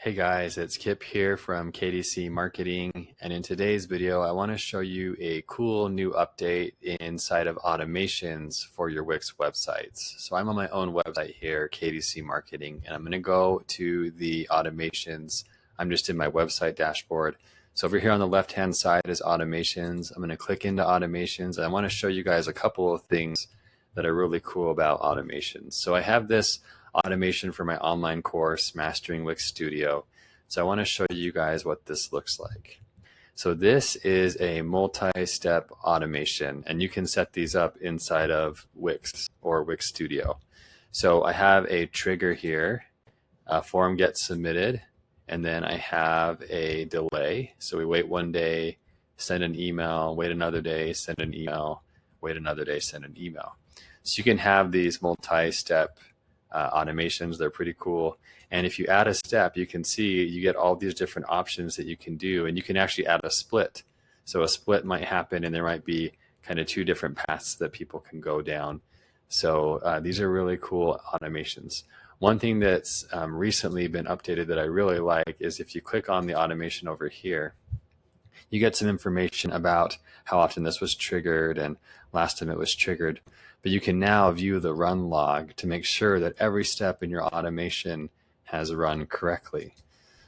Hey guys, it's Kip here from KDC Marketing, and in today's video I want to show you a cool new update inside of automations for your Wix websites. So I'm on my own website here, KDC Marketing, and I'm going to go to the automations. I'm just in my website dashboard. So over here on the left hand side is automations. I'm going to click into automations, and I want to show you guys a couple of things that are really cool about automations. So I have this automation for my online course, Mastering Wix Studio. So I want to show you guys what this looks like. So this is a multi-step automation, and you can set these up inside of Wix or Wix Studio. So I have a trigger here, a form gets submitted, and then I have a delay. So we wait one day, send an email, wait another day, send an email, wait another day, send an email. So you can have these multi-step automations. They're pretty cool. And if you add a step, you can see you get all these different options that you can do, and you can actually add a split. So a split might happen, and there might be kind of two different paths that people can go down. So these are really cool automations. One thing that's recently been updated that I really like is if you click on the automation over here, you get some information about how often this was triggered and last time it was triggered. But you can now view the run log to make sure that every step in your automation has run correctly.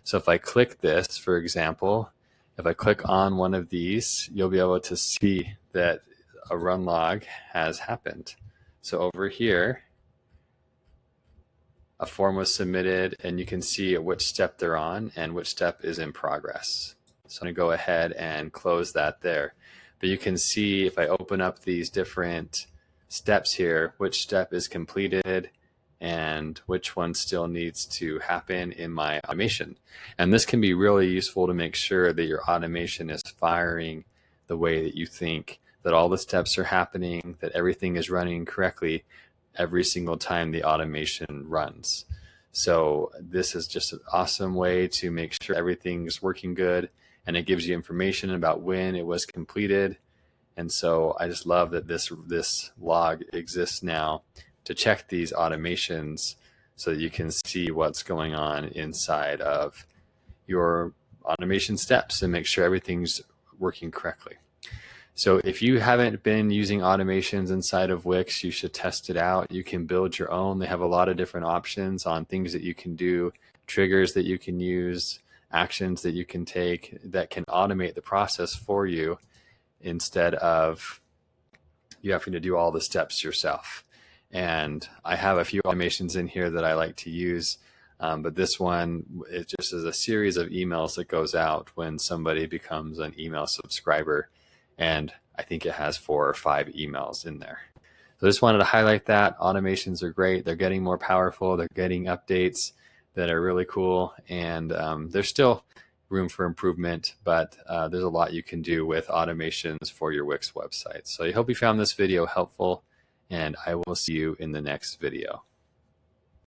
So if I click this, for example, if I click on one of these, you'll be able to see that a run log has happened. So over here, a form was submitted, and you can see at which step they're on and which step is in progress. So I'm going to go ahead and close that there. But you can see if I open up these different steps here, which step is completed and which one still needs to happen in my automation. And this can be really useful to make sure that your automation is firing the way that you think, that all the steps are happening, that everything is running correctly every single time the automation runs. So this is just an awesome way to make sure everything's working good, and it gives you information about when it was completed. And so I just love that this log exists now to check these automations so that you can see what's going on inside of your automation steps and make sure everything's working correctly. So if you haven't been using automations inside of Wix, you should test it out. You can build your own. They have a lot of different options on things that you can do, triggers that you can use, actions that you can take that can automate the process for you instead of you having to do all the steps yourself. And I have a few automations in here that I like to use, but this one, it just is a series of emails that goes out when somebody becomes an email subscriber. And I think it has 4 or 5 emails in there. So I just wanted to highlight that. Automations are great. They're getting more powerful. They're getting updates that are really cool. And there's still room for improvement, but there's a lot you can do with automations for your Wix website. So I hope you found this video helpful, and I will see you in the next video.